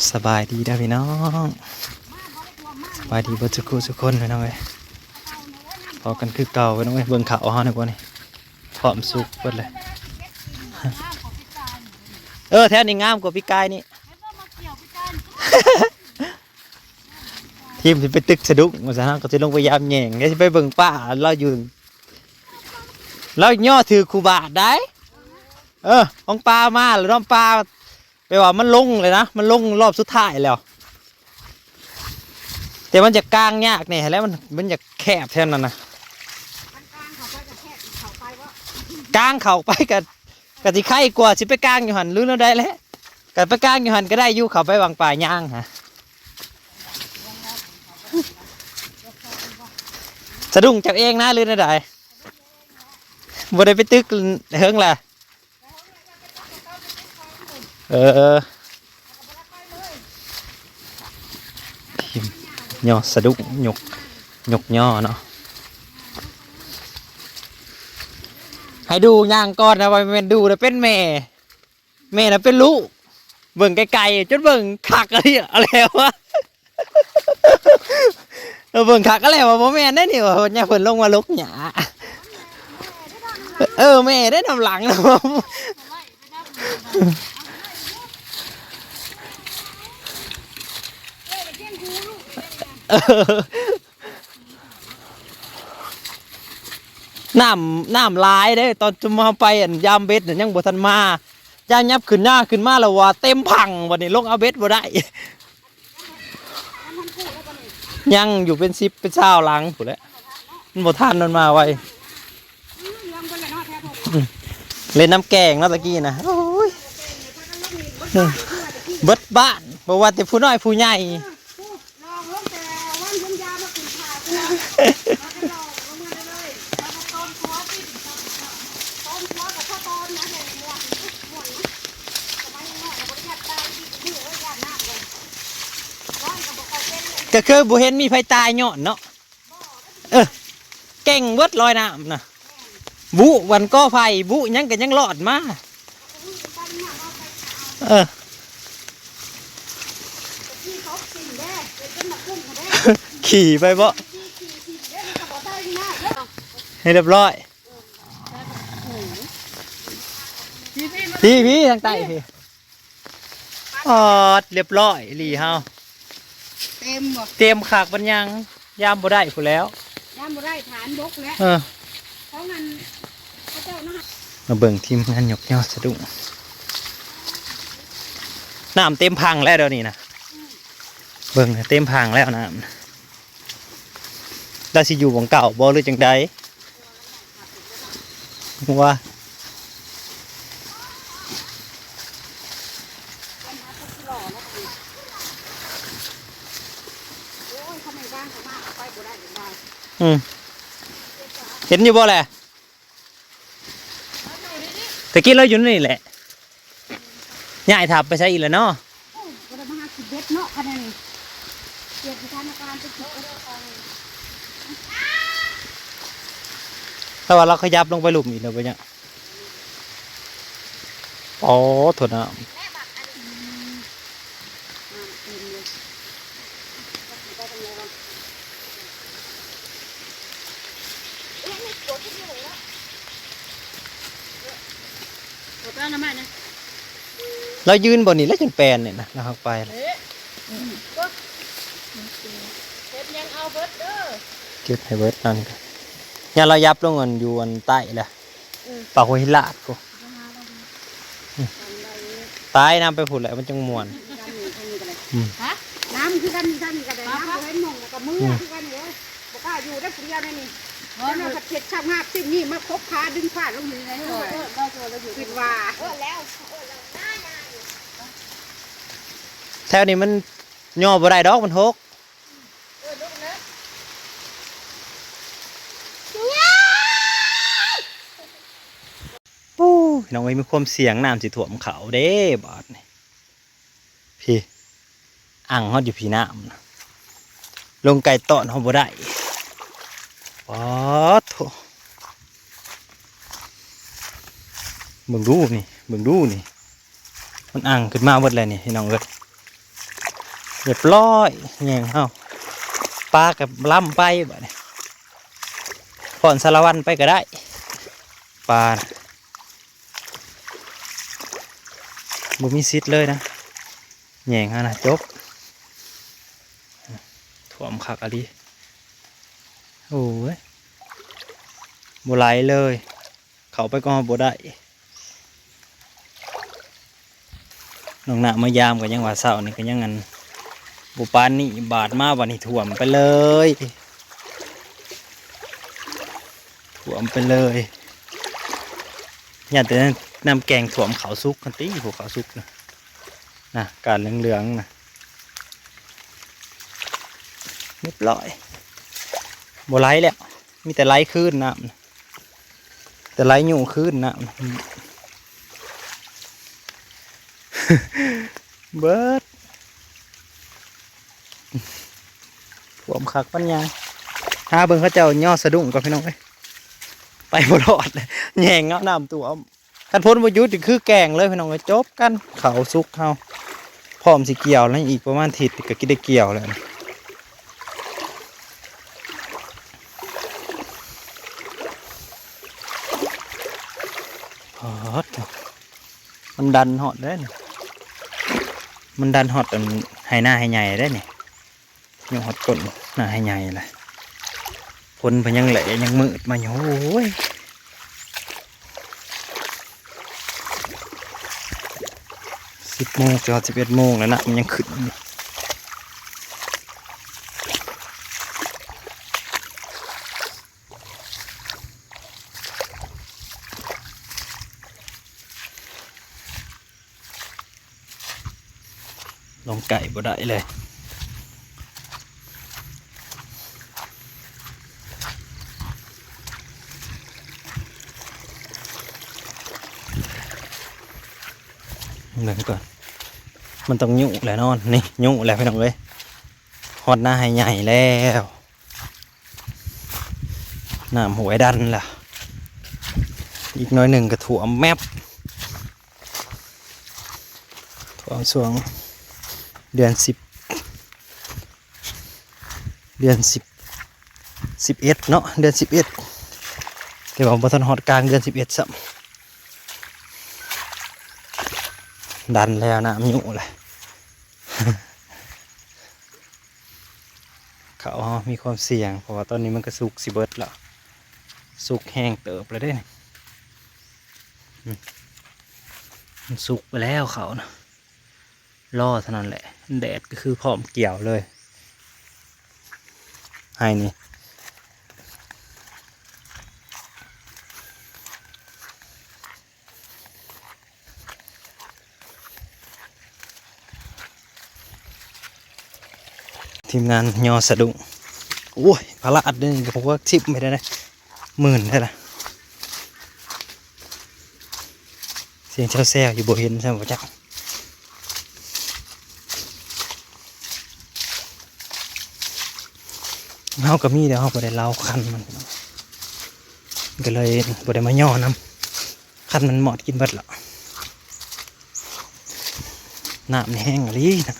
สบายดีนะพี่น้องสบายดีเบิดทุกคนพี่น้องเอ้ยพอกันคือเก่าพี่น้องเอ้ยเบิ่งข่าวเฮาหน่อยกว่านี่พร้อมสุกเบิดเลยแถวนี้งามกว่าพี่กายนี่ทีมสิไปตึกสะดุ้งว่าซะฮะก็สิลงไปยามแหย่งเดี๋ยวสิไปเบิ่งป้าเราอยู่เราย่อถือคูบาทได้ของปลามาหรือน้องปลาไปว่ามันลงเลยนะมันลงรอบสุดท้ายแล้วแต่มันจะกลางยากเนี่ยแล้วมันจะแคบแท่นั้นนะกลางเข่าไปกับที่ไข่กว่าสิไปกลางอยู่หันลื้อแล้วได้แล้วกับไปกลางอยู่หันก็ได้อยู่เข่าไปวางป่าย่างฮะสะดุ้งจากเองนะลื้อได้บ่ได้ไปตึกเฮิงล่ะย่อสะดุ้งหยกย่อเนาะให้ดูย่างก่อนนะว่าเป็นดูนะเป็นแม่นะเป็นลูกเบิ่งไกลๆจนเบิ่งคักอะไรวะเบิ่งคักอะไรวะพ่อแม่ได้นี่วะเนี่ยเพิ่นลงมาลุกหยาแม่ได้นำหลังนะน้ำลายเด้ตอนจะมาไปยามเบ็ดเนี่ยยังบ่ทันมาย่างยับขึ้นหน้าขึ้นมาแล้วว่าเต็มพังวันนี้ลงเอาเบ็ดบ่ได้ยังอยู่เป็น10เป็น20หลังพุ่นแหละมันบ่ทันมันมาไวเล่นน้ำแกงเนาะตะกี้นะโอ้ยเบิดบ้านบ่ว่าแต่ผู้น้อยผู้ใหญ่ก็คือบุเห็นมีไฟตายเนาะเนาะเก่งเบิดลอยน้ำนะบุวันก็ไฟบุยังกันยังรอดมาขี่ไปบ่ให้เรียบร้อยพี่ทางใต้พี่เรียบร้อยหลีเฮาเต็มขากบันยังยามบ่ได้ผู้แล้วยามบ่ได้ฐานบกแล้วเพราะงั้นพระเจ้านะมาเบิ่งทีมงานยกยอดสะดุ้งน้ำเต็มพังแล้วเดี๋ยวนี้นะเบิ่งเต็มพังแล้วน้ำได้สิอยู่ของเก่าบ่หรือจังใดว่าเห็นอยู่บ่แหละตะกี้เราอยู่นี่แหละย่ายทับไปใช้อีกแล้วเนาะแต่ว่าเราขยับลงไปหลุมอีกแล้วไปเนี่ยถั่วน้ำเรายืนบนนี้แล้วจนแปลนเนี่ยนะเราเข้าไปเก็บให้เบิร์ดนั่นกันเนี่ยเรายับลงกันอยู่อันใต้แหละปากหัวหิลาดกูตายน้ำไปผุดแหละมันจังมวนน้ำคือกันกันกันน้ำเว้นมองกับมือคือกันเนี่ยบอกว่าอยู่ได้ปุ๋ยนี่แล้วเราผัดเผ็ดช่างงาบสิ่งนี้มาคบพาดึงผ้าลงอยู่ในห้องเราอยู่คิดว่าแล้วแถวนี้มันย่อบ่ได้ดอกมันหกน้องไอ้มีความเสียงน้ำสิถ่วมเขาเด้บาดนี่พี่อ่างเขาอยู่พี่น้ำนะลงไก่ต้อนเขาบ่ได้โถเบิ่งดูนี่มันอ่างขึ้นมาหมดเลยนี่น้องเอ้ย เรียบร้อยแยงเฮาปลากับล่ำไปบ่เนี่ยผ่อนสารวันไปก็ได้ปลาบ่มีซิดเลยนะแยงฮะนะจบถ่วมคักอะไรโอ้ยบ่ไหลเลยเขาไปก็บ่ได้น้องหน้ามายามก็ยังว่าเศร้านี่ก็ยังงั้นบุปานนี่บาดมาวันนี้ถ่วมไปเลยถ่วมไปเลยอย่าแต่น้ำแกงถ่วมเขาซุกกันตีพวกเขาซุกนะการเหลืองๆนะเรียบร้อยบ่ไหลแล้วมีแต่ไหลขึ้นน้ำแต่ไหลอยู่ขึ้นน้ำ เบิดถ่วมคักปัญญาหาเบิ่งเขาเจ้าย่อสะดุ้งกับพี่น้องเอ้ยไปบ่รอดเลยแย่งเงาน้ำตัวคันพ้นประยุทธ์คือแกงเลยพี่น้องเอ้ยจบกันเขาซุกเฮาพร้อมสิเกี่ยวแล้วอีกประมาณทิศก็กินได้เกี่ยวแล้วนะมันดันหอดได้เนี่ยมันดันหอดอันให้หน้าให้ใหญ่ได้เนี่ยยังหอดก้นหน้าให้ใหญ่เลยพ้นไปยังแหล่ยังมืดมาอยู่โอ้ย10 โมงจอ11 โมงแล้วนะมันยังขึ้นลงไก่บ่ได้เลยเดี๋ยวก่อนมันต้องยุ่แหละนอนนี่ยุ่แหละพี่น้องเลยหอดหน้าให้ใหญ่แล้วน้ำหัวดันล่ะอีกน้อยหนึ่งก็ถ่วมแมบถ่วมช่วงเดือน10 11เนาะเดือน11เดี๋ยวผมบทันฮอดกลางเดือน11ซ้ำดันแล้วน้ำยุ่เลย เขามีความเสี่ยงเพราะว่าตอนนี้มันก็สุกสิเบิดแล้วสุกแห้งเติบแล้วได้นี่มันสุกไปแล้วเขานะรอเท่านั้นแหละแดดก็คือพร้อมเกี่ยวเลยให้นี่ทีมงานยอสะดุ้งโอ้ยพละอัดเดินกับพวกชิปไม่ได้นะ10,000ได้ละเสียงเช่าแซวอยู่บนเห็นใช่ไหมจ๊ะเฮากับมีเดี๋ยวเฮาบ่ได้เล่าคันมันก็เลยบ่ได้มาย่อนำคันมันหมอดกินเบิดละน้ำนี่แห้งอะไรนะ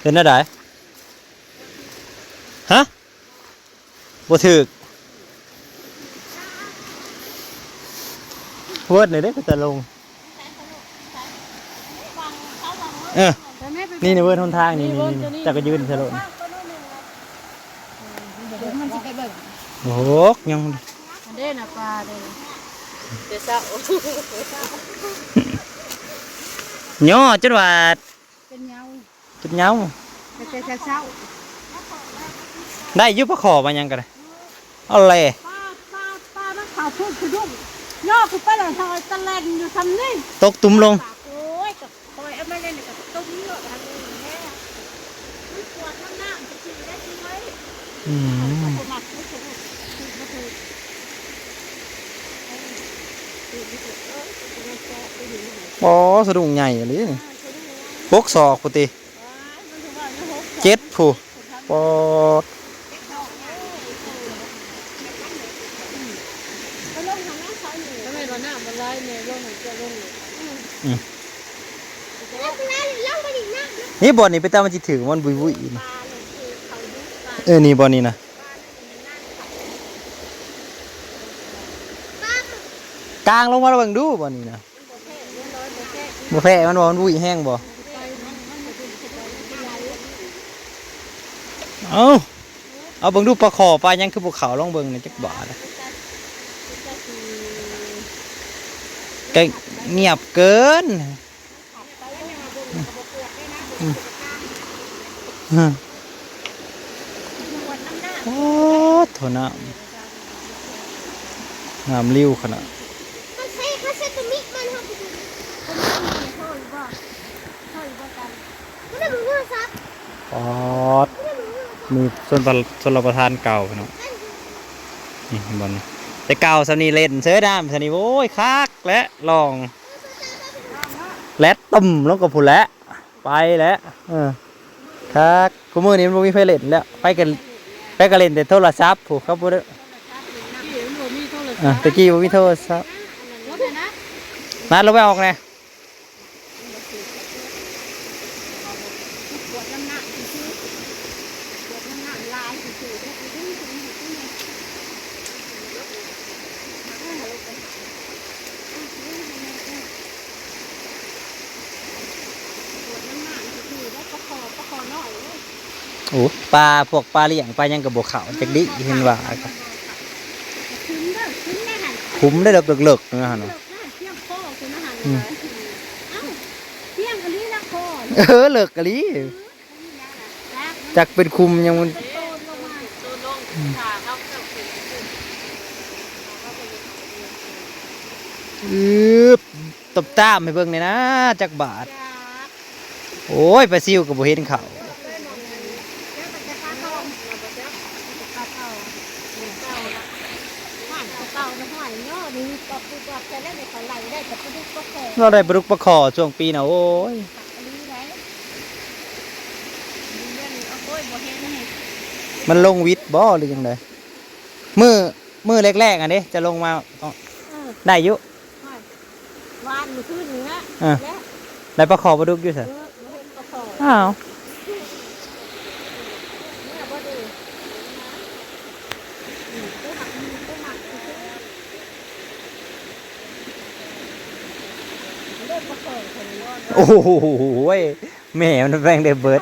เป็นอะไรฮะบ่ถึกเวิร์ดเลยได้ก็จะลงนี่ในเวิร์ดทนทางนี่จักรยืนสลบโอ้โหยังเด่นปลาเด่นเดี๋ยวเช้าย่อจนว่าเป็นเงาจุดเงาแต่เช้าได้ยุบปลาขอมายังกันเลยเอาเลยป้านักข่าวพูดคือดุ้งย่อคือป้าหลังทอยตะแลนอยู่ทำนี่ตกตุ้มลงโอ้ยกับคอยเอามาเล่นกับตุ้มเยอะทำนี่แม่ไม่ปวดน้ำจะฉี่ได้จริงไหมอ๋อสะดุ้งใหญ่เลย ปกศอกพุติเจ็ดผู้ปอด ก็ลงทางนั้นเขาอยู่ทำไมเราหน้ามันไล่เนี่ยลงเหมือนจะลงเลยแล้วลงไปอีกนะ นี่บอลนี่ไปตามมันจิถือมันบุยบุยนี่นี่บอลนี่นะกลางลงมาระวังดูบอลนี่นะบ่แพ้มันบอลบุยแห้งบ่เอาเบิ่งดูปลาขอปลายังคือภูเขาลองเบิ่งในจักบาทก็เงียบเกินโอ้โถน้ำริ้วขนาดปอดมีส่วนรับประทานเก่าเนาะนี่บอลแต่เก่าสำนีเล่นเสือดำสำนีโอ้ยคักและลองและตุ่มแล้วก็ผุนแล้วไปแล้วคักกูมือนี้มันมีไฟเล่นแล้วไปกันเล่นแต่โทรศัพท์ผูกครับพวกเด้อตะกี้มันมีโทรศัพท์นัดเราไปออกไงโอ้ปลาพวกปลาเลี้ยงปลายังกับบวเขาจักดิเห็นว่าคุ้มได้เลิกนะฮะเนาะเลิกกะลีจักเป็นคุมยังมันตบตามให้เบิ่งเลยนะจักบาทโอ้ยปลาซิวกับบุเห็นเขาเราได้ปลาดุกปลาขอช่วงปีน่ะโอ้ยมันลงวิทย์บ่หรือยังไงมือแรกๆอันนี้จะลงมาได้ยุวานมือขึ้นเนื้อได้ปลาขอปลาดุกอยู่สิอ้าโอ้โหแม่มันแบ่งได้เบิด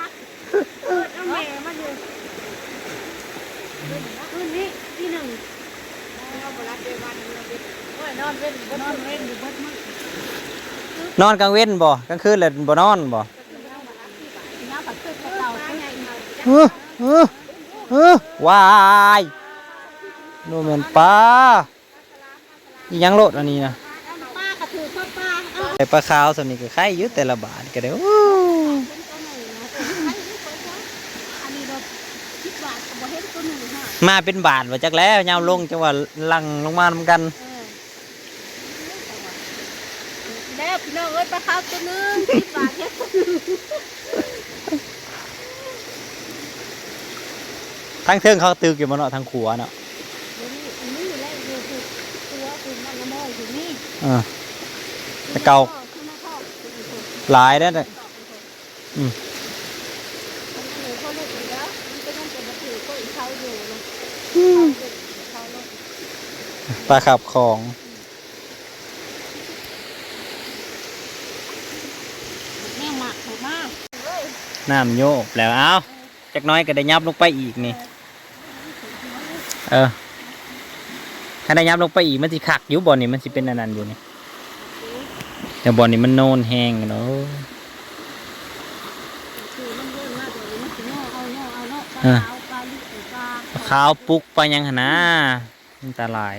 นอนกลางเว้นบ่กลางคืนเลยบ่นอนบ่วายโนแมนปลายังโลดอันนี้นะแต่ปลาขาวสำนี้ก็ไข่ยึดแต่ละบาทก็ได้มาเป็นบาทว่าจักแล้วยาวลงจังว่าลังลงมาเหมือนกันแล้วพี่น้องเอ้ยปลาขาวตัวนึง10 บาทแค่ทั้งเทิงเขาตึกอยู่มาเนาะทางขัวเนาะแต่เก่าหลายได้เลยปลาขับของน้ำโยบแล้วเอาจักน้อยก็ได้ยับลงไปอีกนี่ถ้าได้ยับลงไปอีกมันสิขักอยู่บ่อนี่มันสิเป็นอันนั้นอยู่นี่แต่บ่อนี่มันโนนแห้งเนาะขาวปุกไปยังหนะมันตาลาย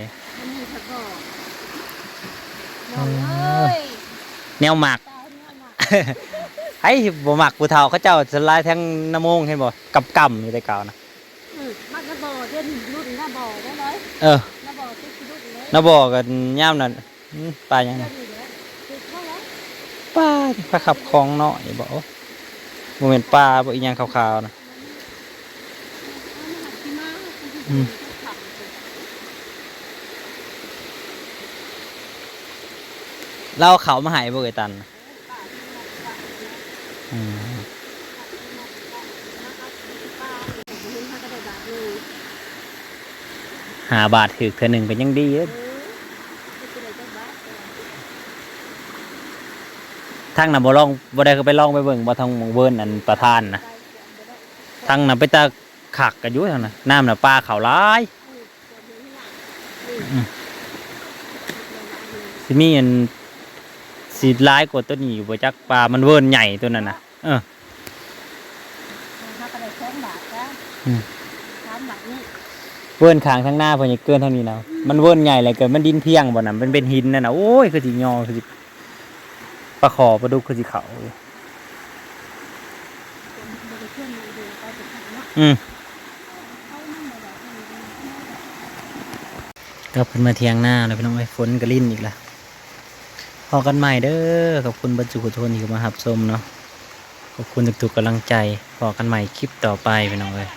แนวหมักไอ้บ่หมักผู้เฒ่าเขาเจ้าสลายทั้งน้ำมงเห็นบ่กับกำอยู่ในเก่านะมันน้าบ่อเด่นรุ่นน้าบ่อได้เลยน้าบ่อติดรุ่นเลยน้าบ่อกันย่ามนั่นปลายังไงปลาขับคลองเนาะบ่ โมเมนต์ปลาบ่อีหยังขาวๆนะอืมเราเอาเขามาใหายบ่เอ่ยตันอืม5 บาทถือเทื่อหนึ่งก็ยังดีเด้อทั้งน่ะบ่ลองบ่ได้ก็ไปลองไปเบิ่งบ่ทางหม้องเวิร์นอันประธานนะทั้งน่ะไปตาขักกันอยู่ทางน่ะน้ำน่ะปลาเขาหลายสิมีอันสิหลายกว่าตัวนี้อยู่บ่จักปลามันเวิร์นใหญ่ตัวนั้นน่ะเวิร์นข้างทางหน้าเพิ่นอย่าเกินเท่านี้นะมันเวิร์นใหญ่เลยเกินมันดินเพียงบ่น่ะมันเป็นหินนั่นน่ะโอ้ยคือสิยอคือสิปลาขอปลาดุกคือสิเขาก็เพิ่นมาเที่ยงหน้าแล้วพี่น้องไอ้ฝนก็ลิ้นอีกแล้วพอกันใหม่เด้อขอบคุณบรรจุกุศลที่มารับชมเนาะขอบคุณทุกๆกำลังใจพอกันใหม่คลิปต่อไปพี่น้องเอ้ย